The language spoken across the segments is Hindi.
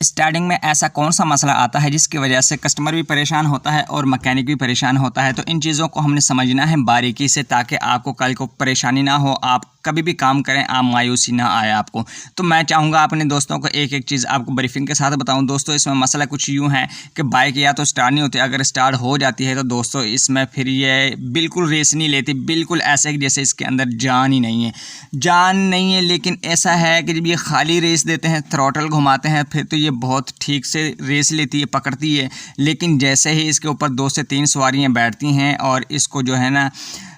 स्टार्टिंग में ऐसा कौन सा मसला आता है जिसकी वजह से कस्टमर भी परेशान होता है और मैकेनिक भी परेशान होता है। तो इन चीज़ों को हमने समझना है बारीकी से, ताकि आपको कल को परेशानी ना हो, आप कभी भी काम करें आप मायूसी ना आए आपको। तो मैं चाहूँगा अपने दोस्तों को एक एक चीज़ आपको ब्रीफिंग के साथ बताऊँ। दोस्तों इसमें मसला कुछ यूँ है कि बाइक या तो स्टार्ट नहीं होती, अगर स्टार्ट हो जाती है तो दोस्तों इसमें फिर ये बिल्कुल रेस नहीं लेती, बिल्कुल ऐसे कि जैसे इसके अंदर जान ही नहीं है, जान नहीं है। लेकिन ऐसा है कि जब ये खाली रेस देते हैं, थ्रॉटल घुमाते हैं, फिर तो ये बहुत ठीक से रेस लेती है, पकड़ती है। लेकिन जैसे ही इसके ऊपर 2 से 3 सवारियाँ बैठती हैं और इसको जो है ना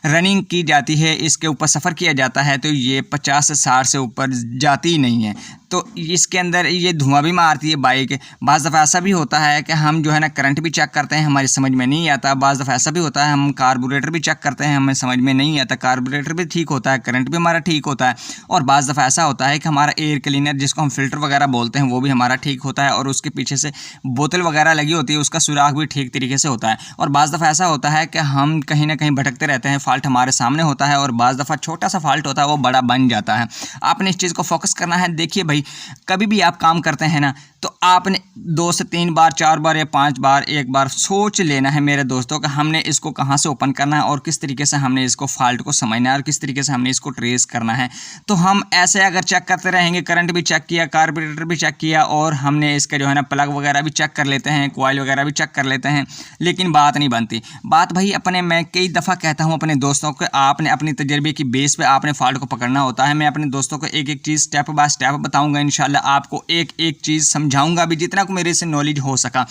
रनिंग की जाती है, इसके ऊपर सफ़र किया जाता है, तो ये 50 से 60 से ऊपर जाती ही नहीं है। तो इसके अंदर ये धुआं भी मारती है बाइक। बाज़ दफ़ा ऐसा भी होता है कि हम जो है ना करंट भी चेक करते हैं, हमारी समझ में नहीं आता। बाज़ दफ़ा ऐसा भी होता है हम कार्बोरेटर भी चेक करते हैं, हमें समझ में नहीं आता, कार्बोरेटर भी ठीक होता है, करंट भी हमारा ठीक होता है। और बाज़ दफ़ा ऐसा होता है कि हमारा एयर क्लीनर, जिसको हम फ़िल्टर वगैरह बोलते हैं, वो भी हमारा ठीक होता है और उसके पीछे से बोतल वगैरह लगी होती है, उसका सुराख भी ठीक तरीके से होता है। और बाज़ दफ़ा ऐसा होता है कि हम कहीं ना कहीं भटकते रहते हैं, फ़ाल्ट हमारे सामने होता है और बाज़ दफ़ा छोटा सा फ़ाल्ट होता है वो बड़ा बन जाता है। आपने इस चीज़ को फोकस करना है। देखिए भाई, कभी भी आप काम करते हैं ना, तो आपने 2 से 3 बार, 4 बार या 5 बार, एक बार सोच लेना है मेरे दोस्तों कि हमने इसको कहाँ से ओपन करना है और किस तरीके से हमने इसको फॉल्ट को समझना है और किस तरीके से हमने इसको ट्रेस करना है। तो हम ऐसे अगर चेक करते रहेंगे, करंट भी चेक किया, कार्बोरेटर भी चेक किया और हमने इसका जो है ना प्लग वगैरह भी चेक कर लेते हैं, कॉइल वगैरह भी चेक कर लेते हैं, लेकिन बात नहीं बनती। बात भाई मैं कई दफ़ा कहता हूँ अपने दोस्तों को, आपने अपनी तजर्बे की बेस पे आपने फॉल्ट को पकड़ना होता है। मैं अपने दोस्तों को एक एक चीज़ स्टेप बाय स्टेप बताऊँगा, इंशाल्लाह आपको एक एक चीज़ समझाऊँगा अभी जितना को मेरे से नॉलेज हो सका।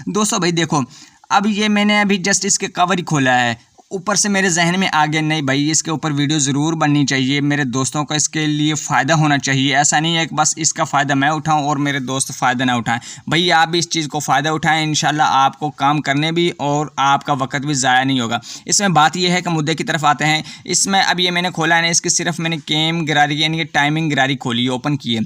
दोस्तों भाई देखो, अब ये मैंने अभी जस्ट इसके कवर ही खोला है, ऊपर से मेरे जहन में आ गया नहीं भाई इसके ऊपर वीडियो ज़रूर बननी चाहिए, मेरे दोस्तों का इसके लिए फ़ायदा होना चाहिए। ऐसा नहीं है कि बस इसका फ़ायदा मैं उठाऊं और मेरे दोस्त फ़ायदा ना उठाएं। भाई आप भी इस चीज़ को फ़ायदा उठाएं, इंशाल्लाह आपको काम करने भी और आपका वक्त भी ज़ाया नहीं होगा। इसमें बात यह है कि मुद्दे की तरफ आते हैं। इसमें अब ये मैंने खोला है ना, इसकी सिर्फ मैंने केम गिरारी यानी कि टाइमिंग गिरारी खोली है, ओपन की है।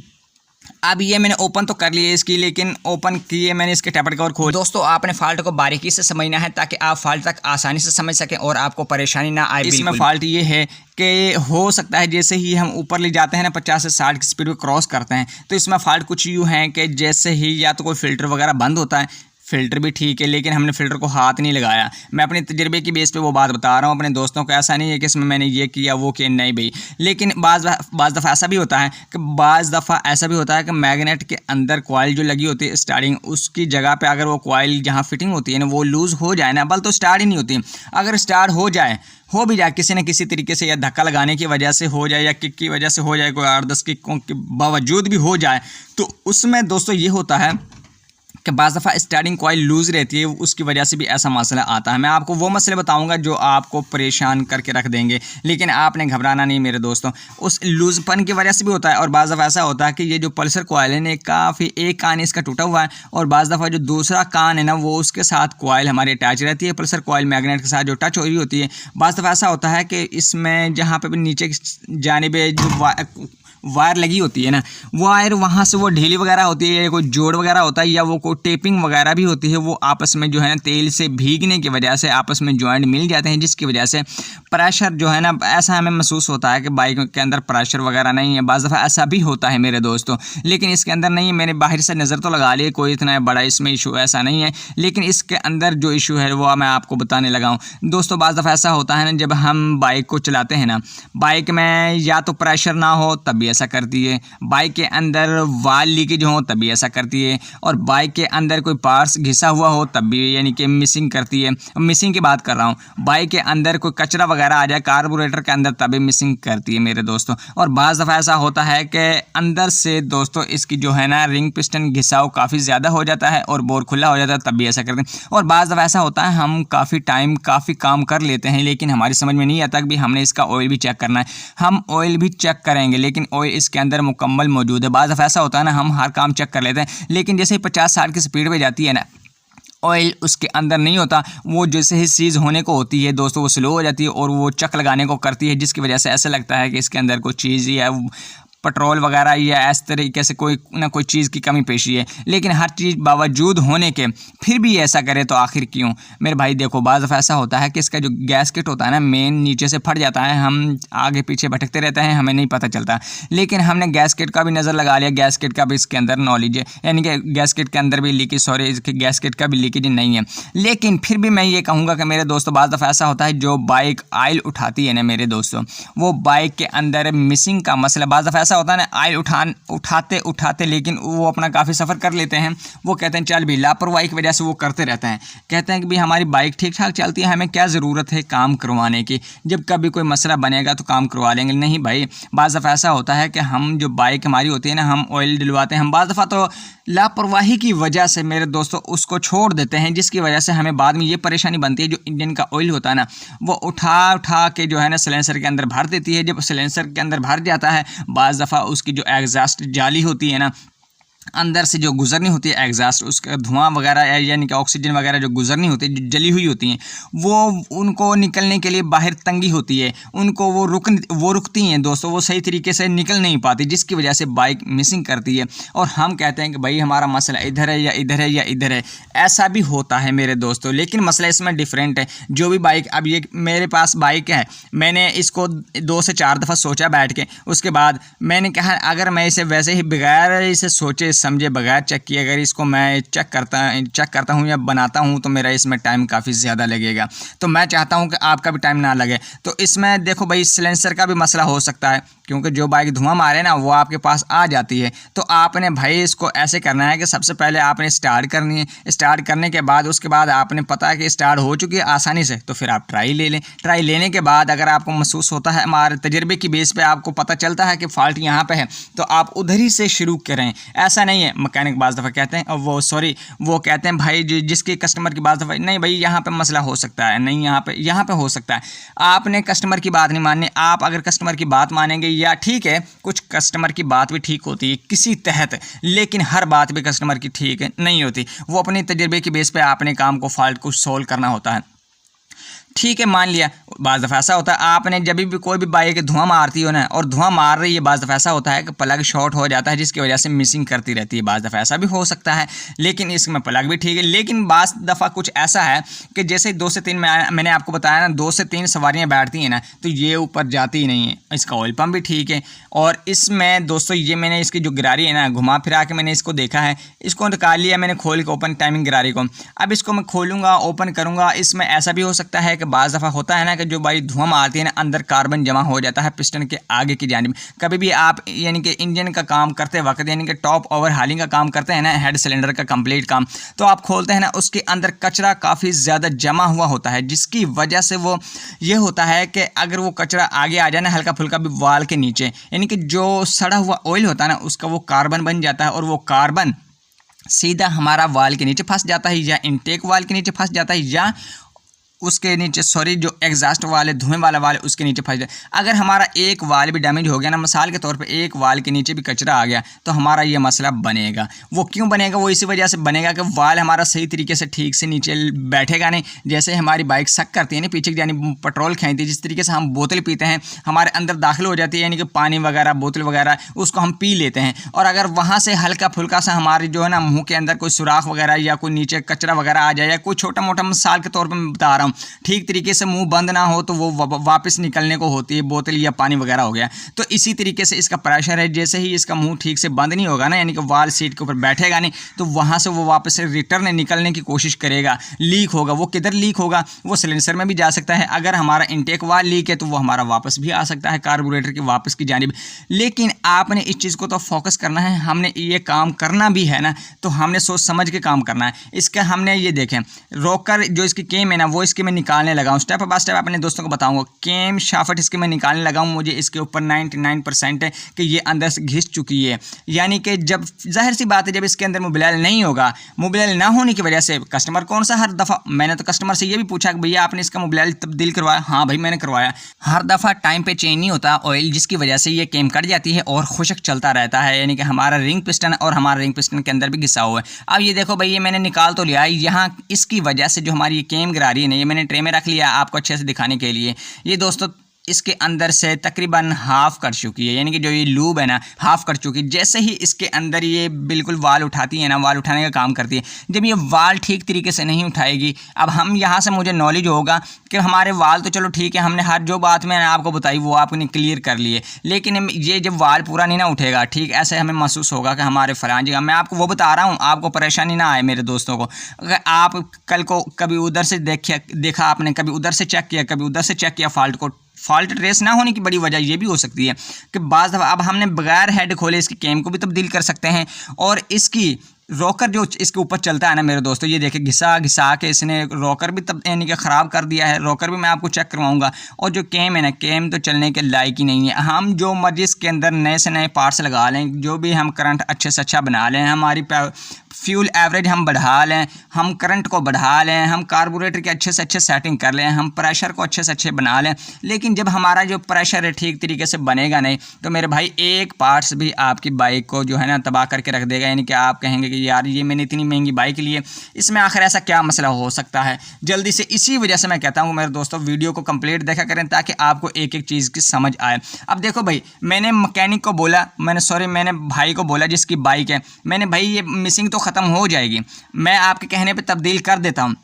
अब ये मैंने ओपन तो कर लिया इसकी, लेकिन ओपन किए मैंने इसके टेपर कवर खोल। दोस्तों आपने फॉल्ट को बारीकी से समझना है ताकि आप फॉल्ट तक आसानी से समझ सकें और आपको परेशानी ना आए। इसमें फॉल्ट ये है कि हो सकता है जैसे ही हम ऊपर ले जाते हैं ना 50 से 60 की स्पीड पे क्रॉस करते हैं, तो इसमें फॉल्ट कुछ यूँ है कि जैसे ही या तो कोई फ़िल्टर वगैरह बंद होता है, फ़िल्टर भी ठीक है लेकिन हमने फ़िल्टर को हाथ नहीं लगाया। मैं अपने तजर्बे की बेस पे वो बात बता रहा हूँ अपने दोस्तों को, ऐसा नहीं है कि इसमें मैंने ये किया वो किया, नहीं भाई। लेकिन बाज़ दफ़ा ऐसा भी होता है कि मैग्नेट के अंदर कॉइल जो लगी होती है स्टार्टिंग, उसकी जगह पे अगर वो कॉइल जहाँ फिटिंग होती है ना वो लूज़ हो जाए ना, बल तो स्टार्ट ही नहीं होती। अगर स्टार्ट हो भी जाए किसी न किसी तरीके से, या धक्का लगाने की वजह से हो जाए या किक की वजह से हो जाए, कोई 8-10 किकों के बावजूद भी हो जाए, तो उसमें दोस्तों ये होता है कि बाज़ दफ़ा स्टार्टिंग कॉइल लूज़ रहती है, उसकी वजह से भी ऐसा मसला आता है। मैं आपको वो मसले बताऊंगा जो आपको परेशान करके रख देंगे, लेकिन आपने घबराना नहीं मेरे दोस्तों। उस लूज़पन की वजह से भी होता है और बाज़ दफ़ा ऐसा होता है कि ये जो पल्सर कॉइल है ना, काफ़ी एक कान इसका टूटा हुआ है और बाज़ दफ़ा जो दूसरा कान है ना वो उसके साथ कॉइल हमारी अटैच रहती है, पल्सर कॉइल मैग्नेट के साथ जो टच हो रही होती है। बाज़ दफ़ा ऐसा होता है कि इसमें जहाँ पर नीचे की जानिब जो वायर लगी होती है ना, वायर वहाँ से वो ढीली वगैरह होती है, कोई जोड़ वगैरह होता है या वो कोई टेपिंग वगैरह भी होती है, वो आपस में जो है ना तेल से भीगने की वजह से आपस में जॉइंट मिल जाते हैं, जिसकी वजह से प्रेशर जो है ना ऐसा हमें महसूस होता है कि बाइक के अंदर प्रेशर वगैरह नहीं है। बाज़ दफ़ा ऐसा भी होता है मेरे दोस्तों, लेकिन इसके अंदर नहीं है। मैंने बाहर से नज़र तो लगा ली, कोई इतना बड़ा इसमें इशू ऐसा नहीं है, लेकिन इसके अंदर जो इशू है वो मैं आपको बताने लगा हूँ। दोस्तों बाज़ दफ़ा ऐसा होता है ना, जब हम बाइक को चलाते हैं ना, बाइक में या तो प्रेशर ना हो तब भी ऐसा करती है, बाइक के अंदर वाल लीकेज हो तब भी ऐसा करती है, और बाइक के अंदर कोई पार्ट्स घिसा हुआ हो तब भी यानी कि मिसिंग करती है। मिसिंग की बात कर रहा हूँ, बाइक के अंदर कोई कचरा वगैरह आ जाए कार्बोरेटर के अंदर तभी मिसिंग करती है मेरे दोस्तों। और बाज़ दफ़ा ऐसा होता है कि अंदर से दोस्तों इसकी जो है ना रिंग पिस्टन घिसाव काफ़ी ज़्यादा हो जाता है और बोर खुला हो जाता है, तब भी ऐसा करते हैं। और बाज़ दफ़ा ऐसा होता है हम काफ़ी काम कर लेते हैं, लेकिन हमारी समझ में नहीं आता कि भी हमने इसका ऑयल भी चेक करना है। हम ऑयल भी चेक करेंगे लेकिन ऑयल इसके अंदर मुकम्मल मौजूद है। बाज़ दफ़ा ऐसा होता है ना, हम हर काम चेक कर लेते हैं, लेकिन जैसे ही 50-60 की स्पीड पे जाती है ना, ऑयल उसके अंदर नहीं होता, वो जैसे ही सीज़ होने को होती है दोस्तों वो स्लो हो जाती है और वो चक लगाने को करती है, जिसकी वजह से ऐसा लगता है कि इसके अंदर कोई चीज़ ही है पेट्रोल वगैरह या इस तरीके से कोई ना कोई चीज़ की कमी पेशी है, लेकिन हर चीज़ बावजूद होने के फिर भी ऐसा करे तो आखिर क्यों? मेरे भाई देखो, बाज़ दफ़ा ऐसा होता है कि इसका जो गैसकेट होता है ना, मेन नीचे से फट जाता है, हम आगे पीछे भटकते रहते हैं, हमें नहीं पता चलता। लेकिन हमने गैसकेट का भी नज़र लगा लिया, गैसकेट का भी इसके अंदर नॉलेज है, यानी कि गैसकेट के अंदर भी लीकेज, सॉरी इसके गैसकेट का भी लीकेज नहीं है। लेकिन फिर भी मैं ये कहूँगा कि मेरे दोस्तों, बाज़ दफ़ा ऐसा होता है जो बाइक ऑयल उठाती है ना मेरे दोस्तों, वो बाइक के अंदर मिसिंग का मसला, बाज़ दफ़ा ऐसा होता है ना, ऑयल उठाते लेकिन वो अपना काफ़ी सफ़र कर लेते हैं, वो कहते हैं चल भी, लापरवाही की वजह से वो करते रहते हैं, कहते हैं कि भाई हमारी बाइक ठीक ठाक चलती है, हमें क्या ज़रूरत है काम करवाने की, जब कभी कोई मसला बनेगा तो काम करवा लेंगे। नहीं भाई, बाज़ दफ़ा ऐसा होता है कि हम जो बाइक हमारी होती है ना, हम ऑयल डलवाते हैं, हम बाज़ दफ़ा तो लापरवाही की वजह से मेरे दोस्तों उसको छोड़ देते हैं, जिसकी वजह से हमें बाद में ये परेशानी बनती है, जो इंजन का ऑयल होता है ना, वो उठा के जो है ना सिलेंसर के अंदर भर देती है। जब सिलेंसर के अंदर भर जाता है, बाज़ दफ़ा उसकी जो एग्जॉस्ट जाली होती है ना, अंदर से जो गुजरनी होती है एग्जॉस्ट, उसका धुआं वगैरह यानी कि ऑक्सीजन वगैरह जो गुजरनी होती है, जो जली हुई होती हैं, वो उनको निकलने के लिए बाहर तंगी होती है, उनको वो रुकती हैं दोस्तों, वो सही तरीके से निकल नहीं पाती, जिसकी वजह से बाइक मिसिंग करती है। और हम कहते हैं कि भाई हमारा मसला इधर है या इधर है या इधर है, ऐसा भी होता है मेरे दोस्तों। लेकिन मसला इसमें डिफरेंट है। जो भी बाइक, अब ये मेरे पास बाइक है, मैंने इसको 2 से 4 दफ़ा सोचा बैठ के, उसके बाद मैंने कहा अगर मैं इसे वैसे ही बगैर इसे सोचे समझे, बगैर चेक किए अगर इसको मैं चेक करता हूँ या बनाता हूँ तो मेरा इसमें टाइम काफ़ी ज़्यादा लगेगा। तो मैं चाहता हूँ कि आपका भी टाइम ना लगे। तो इसमें देखो भाई, सिलेंसर का भी मसला हो सकता है, क्योंकि जो बाइक धुआं मारे ना वो आपके पास आ जाती है। तो आपने भाई इसको ऐसे करना है कि सबसे पहले आपने स्टार्ट करनी है। स्टार्ट करने के बाद उसके बाद आपने पता है कि स्टार्ट हो चुकी है आसानी से, तो फिर आप ट्राई ले लें। ट्राई लेने के बाद अगर आपको महसूस होता है, हमारे तजर्बे की बेस पे आपको पता चलता है कि फ़ॉल्ट यहाँ पे है, तो आप उधर ही से शुरू करें। ऐसा नहीं है, मैकेनिक बाज़ दफ़ा कहते हैं, वो कहते हैं भाई जिसके कस्टमर की बाज़ दफ़ा नहीं भाई यहाँ पे मसला हो सकता है, नहीं यहाँ पे हो सकता है। आपने कस्टमर की बात नहीं माननी। आप अगर कस्टमर की बात मानेंगे, या ठीक है कुछ कस्टमर की बात भी ठीक होती है किसी तहत, लेकिन हर बात भी कस्टमर की ठीक नहीं होती। वो अपने तजर्बे की बेस पे आपने काम को फॉल्ट को सोल्व करना होता है। ठीक है, मान लिया बाज़ दफ़ा ऐसा होता है, आपने जब भी कोई भी बाइक धुआं मारती हो ना, और धुआं मार रही है, बाज़ दफ़ा ऐसा होता है कि प्लग शॉर्ट हो जाता है, जिसकी वजह से मिसिंग करती रहती है। बाज़ दफ़ा ऐसा भी हो सकता है, लेकिन इसमें प्लग भी ठीक है। लेकिन बाज़ दफ़ा कुछ ऐसा है कि जैसे 2 से 3 मैंने आपको बताया ना, 2 से 3 सवारियाँ बैठती हैं ना, तो ये ऊपर जाती ही नहीं है। इसका ऑयल पम्प भी ठीक है, और इसमें दोस्तों ये मैंने इसकी जो गिरारी है ना, घुमा फिरा के मैंने इसको देखा है, इसको निकाल लिया मैंने खोल के ओपन टाइमिंग गिरारी को। अब इसको मैं खोलूँगा, ओपन करूँगा। इसमें ऐसा भी हो सकता है कि बाज़ दफ़ा होता है ना कि जो भाई धुआं मारती है ना, अंदर कार्बन जमा हो जाता है पिस्टन के आगे की जानिब। कभी भी आप यानी कि इंजन का काम करते वक्त, यानी कि टॉप ओवर हालिंग का काम करते हैं ना, हेड सिलेंडर का कंप्लीट काम, तो आप खोलते हैं ना, उसके अंदर कचरा काफ़ी ज़्यादा जमा हुआ होता है, जिसकी वजह से वो ये होता है कि अगर वो कचरा आगे आ जाए ना हल्का फुल्का भी वाल के नीचे, यानी कि जो सड़ा हुआ ऑयल होता है ना, उसका वो कार्बन बन जाता है, और वो कार्बन सीधा हमारा वाल के नीचे फंस जाता है, या इनटेक वाल के नीचे फंस जाता है, या उसके नीचे जो एग्जॉस्ट वाले धुएं वाला वाल उसके नीचे फंस जाए। अगर हमारा एक वाल भी डैमेज हो गया ना, मिसाल के तौर पे एक वाल के नीचे भी कचरा आ गया, तो हमारा ये मसला बनेगा। वो क्यों बनेगा? वो इसी वजह से बनेगा कि वाल हमारा सही तरीके से ठीक से नीचे बैठेगा नहीं। जैसे हमारी बाइक सक करती है ना पीछे, यानी पेट्रोल खींचती है, जिस तरीके से हम बोतल पीते हैं, हमारे अंदर दाखिल हो जाती है, यानी कि पानी वगैरह बोतल वगैरह, उसको हम पी लेते हैं, और अगर वहाँ से हल्का फुल्का सा हमारी जो है ना मुँह के अंदर कोई सुराख वगैरह या कोई नीचे कचरा वगैरह आ जाए, या कोई छोटा मोटा, मिसाल के तौर पर मैं बता रहा हूँ, ठीक तरीके से मुंह बंद ना हो तो वो वापस निकलने को होती है, बोतल या पानी वगैरह हो गया। तो इसी तरीके से इसका प्रेशर है, जैसे ही इसका मुंह ठीक से बंद नहीं होगा ना, यानी कि वाल सीट के ऊपर बैठेगा नहीं, तो वहाँ से वो वापस से रिटर्न निकलने की कोशिश करेगा, लीक होगा। वो किधर लीक होगा? वो सिलेंसर में भी जा सकता है। अगर हमारा इनटेक वाल लीक है तो वो हमारा वापस भी आ सकता है कार्बोरेटर के वापस की जानिब। लेकिन आपने इस चीज़ को तो फोकस करना है, हमने ये काम करना भी है ना, तो हमने सोच समझ के काम करना है। इसका हमने ये देखें, रोकर जो इसकी केम है ना, वो इसकी मैं निकालने लगा हूँ, स्टेप बाय स्टेप अपने दोस्तों को बताऊंगा। केम शाफ्ट इसके मैं निकालने लगा हूँ, मुझे इसके ऊपर 99% है कि ये अंदर से घिस चुकी है। यानी कि जब जाहिर सी बात है, जब इसके अंदर मोबिलाइल नहीं होगा, मोबिलाइल ना होने की वजह से कस्टमर कौन सा, हर दफ़ा मैंने तो कस्टमर से ये भी पूछा कि भैया आपने इसका मोबिलाइल तब्दील करवाया? हाँ भाई मैंने करवाया। हर दफ़ा टाइम पे चेंज नहीं होता ऑयल, जिसकी वजह से ये केम कट जाती है और खुशक चलता रहता है, यानी कि हमारा रिंग पिस्टन और हमारा रिंग पिस्टन के अंदर भी घिसा हुआ है। अब ये देखो भाई, ये मैंने निकाल तो लिया, यहाँ इसकी वजह से जो हमारी ये केम गिरा रही है ना, ये मैंने ट्रे में रख लिया आपको अच्छे से दिखाने के लिए। ये दोस्तों इसके अंदर से तकरीबन हाफ़ कट चुकी है, यानी कि जो ये लूब है ना हाफ़ कट चुकी है। जैसे ही इसके अंदर ये बिल्कुल वाल उठाती है ना, वाल उठाने का काम करती है, जब ये वाल ठीक तरीके से नहीं उठाएगी, अब हम यहाँ से मुझे नॉलेज होगा कि हमारे वाल तो चलो ठीक है, हमने हर जो बात मैंने आपको बताई वो आपने क्लियर कर लिए, लेकिन ये जब वाल पूरा नहीं ना उठेगा, ठीक ऐसे हमें महसूस होगा कि हमारे फलां जगह, मैं आपको वो बता रहा हूँ, आपको परेशानी ना आए मेरे दोस्तों को। अगर आप कल को कभी उधर से देखा आपने, कभी उधर से चेक किया, कभी उधर से चेक किया, फॉल्ट ट्रेस ना होने की बड़ी वजह ये भी हो सकती है कि बाज़ दफ़ा अब हमने बगैर हेड खोले इसकी कैम को भी तब्दील कर सकते हैं, और इसकी रॉकर जो इसके ऊपर चलता है ना मेरे दोस्तों, ये देखिए घिसा घिसा के इसने रॉकर भी तब यानी कि ख़राब कर दिया है। रॉकर भी मैं आपको चेक करवाऊंगा, और जो कैम है ना, कैम तो चलने के लायक ही नहीं है। हम जो मर्जी इसके अंदर नए से नए पार्ट्स लगा लें, जो भी हम करंट अच्छे से अच्छा बना लें, हमारी फ्यूल एवरेज हम बढ़ा लें, हम करंट को बढ़ा लें, हम कार्बोरेटर के अच्छे से अच्छे सेटिंग कर लें, हम प्रेशर को अच्छे से अच्छे बना लें, लेकिन जब हमारा जो प्रेशर है ठीक तरीके से बनेगा नहीं, तो मेरे भाई एक पार्ट्स भी आपकी बाइक को जो है ना तबाह करके रख देगा। यानी कि आप कहेंगे कि यार ये मैंने इतनी महंगी बाइक ली है, इसमें आखिर ऐसा क्या मसला हो सकता है। जल्दी से इसी वजह से मैं कहता हूँ मेरे दोस्तों, वीडियो को कंप्लीट देखा करें ताकि आपको एक एक चीज़ की समझ आए। अब देखो भाई, मैंने मैकेनिक को बोला, मैंने भाई को बोला जिसकी बाइक है, मैंने भाई ये मिसिंग तो ख़त्म हो जाएगी, मैं आपके कहने पे तब्दील कर देता हूँ,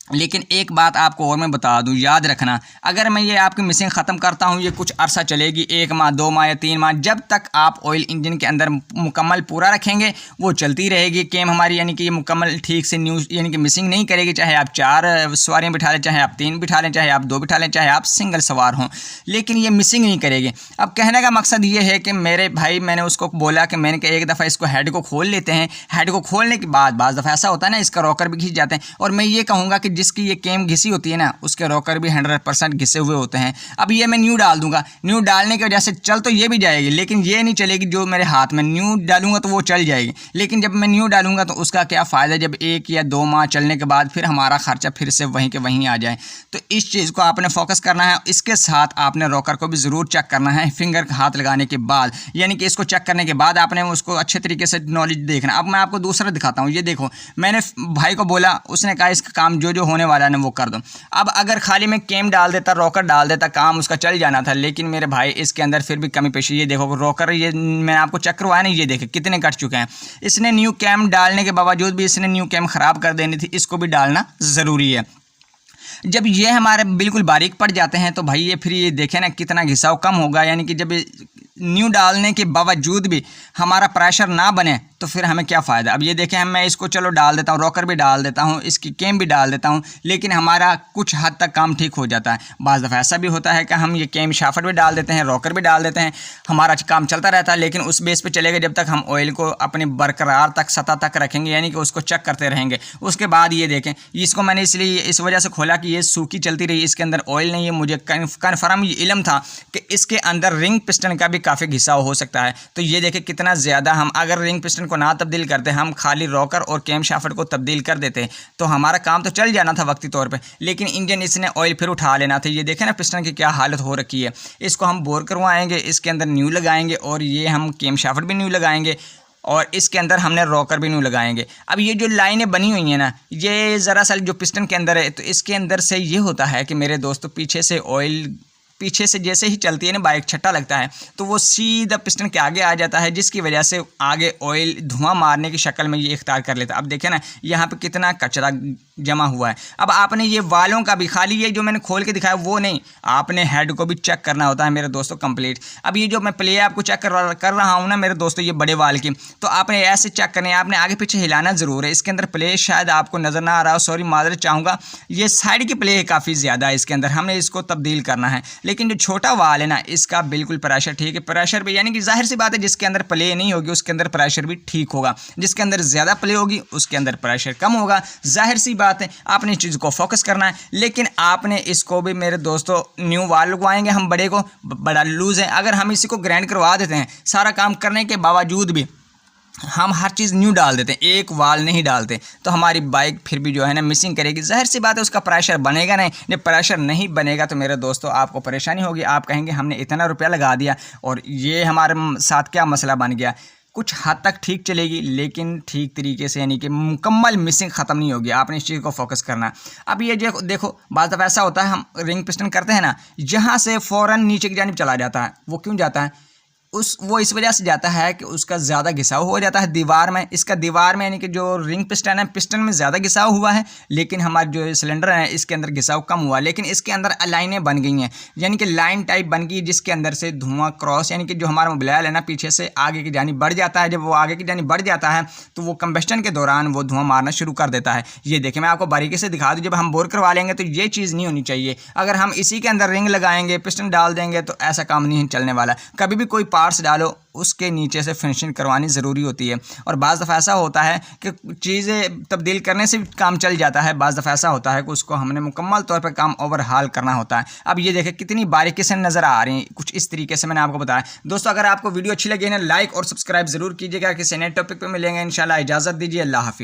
लेकिन एक बात आपको और मैं बता दूं, याद रखना, अगर मैं ये आपकी मिसिंग ख़त्म करता हूं, ये कुछ अरसा चलेगी, 1 माह 2 माह या 3 माह, जब तक आप ऑयल इंजन के अंदर मुकम्मल पूरा रखेंगे वो चलती रहेगी कैम हमारी, यानी कि ये मुकम्मल ठीक से न्यूज़ यानी कि मिसिंग नहीं करेगी। चाहे आप 4 सवारियाँ बिठा लें, चाहे आप 3 बिठा लें, चाहे आप 2 बिठा लें, चाहे आप सिंगल सवार हों, लेकिन ये मिसिंग नहीं करेगी। अब कहने का मकसद ये है कि मेरे भाई, मैंने उसको बोला कि मैंने एक दफ़ा इसको हेड को खोल लेते हैं, हेड को खोलने के बाद बाज़ दफ़ा ऐसा होता है ना, इसका रॉकर भी घिस जाते हैं, और मैं ये कहूँगा कि जिसकी ये कैम घिसी होती है ना, उसके रॉकर भी 100% घिसे हुए होते हैं। अब ये मैं न्यू डाल दूंगा, न्यू डालने की वजह से चल तो ये भी जाएगी, लेकिन ये नहीं चलेगी जो मेरे हाथ में। न्यू डालूंगा तो वो चल जाएगी, लेकिन जब मैं न्यू डालूंगा तो उसका क्या फ़ायदा जब 1 या 2 माह चलने के बाद फिर हमारा खर्चा फिर से वहीं के वहीं आ जाए। तो इस चीज़ को आपने फोकस करना है। इसके साथ आपने रॉकर को भी ज़रूर चेक करना है फिंगर हाथ लगाने के बाद, यानी कि इसको चेक करने के बाद आपने उसको अच्छे तरीके से नॉलेज देखना। अब मैं आपको दूसरा दिखाता हूँ, ये देखो, मैंने भाई को बोला, उसने कहा इसका काम जो जो होने वाला है ना वो कर दो। अब अगर खाली मैं कैम डाल देता, रॉकर डाल देता, काम उसका चल जाना था, लेकिन मेरे भाई इसके अंदर फिर भी कमी पेशी। ये देखो रॉकर, ये मैं आपको चेक करवाया नहीं, ये देखे कितने कट चुके हैं। इसने न्यू कैम डालने के बावजूद भी इसने न्यू कैम ख़राब कर देनी थी, इसको भी डालना ज़रूरी है। जब ये हमारे बिल्कुल बारीक पड़ जाते हैं तो भाई ये फिर ये देखें ना कितना घिसाव कम होगा, यानी कि जब न्यू डालने के बावजूद भी हमारा प्रेशर ना बने तो फिर हमें क्या फ़ायदा। अब ये देखें, मैं इसको चलो डाल देता हूँ, रॉकर भी डाल देता हूँ, इसकी कैम भी डाल देता हूँ, लेकिन हमारा कुछ हद तक काम ठीक हो जाता है। बाज़ दफ़ा ऐसा भी होता है कि हम ये कैम शाफ्ट भी डाल देते हैं, रॉकर भी डाल देते हैं, हमारा काम चलता रहता है, लेकिन उस बेस पे चलेगा जब तक हम ऑयल को अपनी बरकरार तक सतह तक रखेंगे, यानी कि उसको चेक करते रहेंगे। उसके बाद ये देखें, इसको मैंने इसलिए इस वजह से खोला कि ये सूखी चलती रही, इसके अंदर ऑयल नहीं है। मुझे कन्फर्म ये इल्म था कि इसके अंदर रिंग पिस्टन का भी काफ़ी घिसाव हो सकता है। तो ये देखें कितना ज़्यादा, हम अगर रिंग पिस्टन को ना तब्दील करते, हम खाली रॉकर और कैम शाफ्ट को तब्दील कर देते तो हमारा काम तो चल जाना था वक्ती तौर पे, लेकिन इंजन इसने ऑयल फिर उठा लेना था। ये देखें ना पिस्टन की क्या हालत हो रखी है। इसको हम बोर करवाएंगे, इसके अंदर न्यू लगाएंगे, और ये हम कैम शाफ्ट भी न्यू लगाएंगे, और इसके अंदर हमने रॉकर भी न्यू लगाएंगे। अब ये जो लाइनें बनी हुई हैं ना, ये ज़रा सा जो पिस्टन के अंदर है, तो इसके अंदर से ये होता है कि मेरे दोस्तों पीछे से ऑयल, पीछे से जैसे ही चलती है ना बाइक, छट्टा लगता है तो वो सीधा पिस्टन के आगे आ जाता है, जिसकी वजह से आगे ऑयल धुआं मारने की शक्ल में ये इख्तियार कर लेता है। अब देखें ना यहाँ पे कितना कचरा जमा हुआ है। अब आपने ये वालों का भी, खाली ये जो मैंने खोल के दिखाया वो नहीं, आपने हेड को भी चेक करना होता है मेरे दोस्तों कंप्लीट। अब ये जो मैं प्ले आपको चेक कर रहा हूँ ना मेरे दोस्तों, ये बड़े वाल की, तो आपने ऐसे चेक करने, आपने आगे पीछे हिलाना ज़रूर है। इसके अंदर प्ले शायद आपको नज़र ना आ रहा हो, सॉरी माजरत चाहूँगा, ये साइड की प्ले काफ़ी ज़्यादा है इसके अंदर, हमने इसको तब्दील करना है। लेकिन जो छोटा वाल है ना, इसका बिल्कुल प्रेशर ठीक है, प्रेशर भी, यानी कि जाहिर सी बात है जिसके अंदर प्ले नहीं होगी उसके अंदर प्रेशर भी ठीक होगा, जिसके अंदर ज़्यादा प्ले होगी उसके अंदर प्रेशर कम होगा। जाहिर सी बात है आपने इस चीज़ को फोकस करना है। लेकिन आपने इसको भी मेरे दोस्तों न्यू वाल लगवाएंगे हम, बड़े को, बड़ा लूज़ है, अगर हम इसी को ग्राइंड करवा देते हैं, सारा काम करने के बावजूद भी हम हर चीज़ न्यू डाल देते हैं, एक वाल नहीं डालते, तो हमारी बाइक फिर भी जो है ना मिसिंग करेगी। जाहिर सी बात है उसका प्रेशर बनेगा नहीं, जब प्रेशर नहीं बनेगा तो मेरे दोस्तों आपको परेशानी होगी। आप कहेंगे हमने इतना रुपया लगा दिया और ये हमारे साथ क्या मसला बन गया। कुछ हद तक ठीक चलेगी, लेकिन ठीक तरीके से यानी कि मुकम्मल मिसिंग ख़त्म नहीं होगी। आपने इस चीज़ को फोकस करना है। अब ये जो देखो बात दफ़ा ऐसा होता है, हम रिंग पिस्टन करते हैं ना, यहाँ से फ़ौरन नीचे की जानिब चला जाता है। वो क्यों जाता है? वो इस वजह से जाता है कि उसका ज़्यादा घिसाव हो जाता है दीवार में। इसका दीवार में यानी कि जो रिंग पिस्टन है, पिस्टन में ज़्यादा घिसाव हुआ है, लेकिन हमारा जो सिलेंडर है इसके अंदर घिसाव कम हुआ, लेकिन इसके अंदर लाइनें बन गई हैं, यानी कि लाइन टाइप बन गई, जिसके अंदर से धुआं क्रॉस यानी कि जो हमारा मोबाइल है ना पीछे से आगे की जानिब बढ़ जाता है। जब वो आगे की जानिब बढ़ जाता है तो वो कंबस्टन के दौरान वो धुआं मारना शुरू कर देता है। ये देखिए मैं आपको बारीकी से दिखा दूँ, जब हम बोर करवा लेंगे तो ये चीज़ नहीं होनी चाहिए। अगर हम इसी के अंदर रिंग लगाएंगे, पिस्टन डाल देंगे, तो ऐसा काम नहीं चलने वाला। कभी भी कोई पार्ट्स डालो उसके नीचे से फिनिशिंग करवानी ज़रूरी होती है। और बाज़ दफ़ा ऐसा होता है कि चीज़ें तब्दील करने से भी काम चल जाता है, बाज़ दफ़ा ऐसा होता है कि उसको हमने मुकम्मल तौर पर काम ओवरहाल करना होता है। अब ये देखें कितनी बारीकी से नज़र आ रही हैं, कुछ इस तरीके से मैंने आपको बताया। दोस्तों अगर आपको वीडियो अच्छी लगी ना, लाइक और सब्सक्राइब ज़रूर कीजिएगा। किसी नए टॉपिक पर मिलेंगे इंशाल्लाह। इजाज़त दीजिए, अल्लाह हाफ़िज़।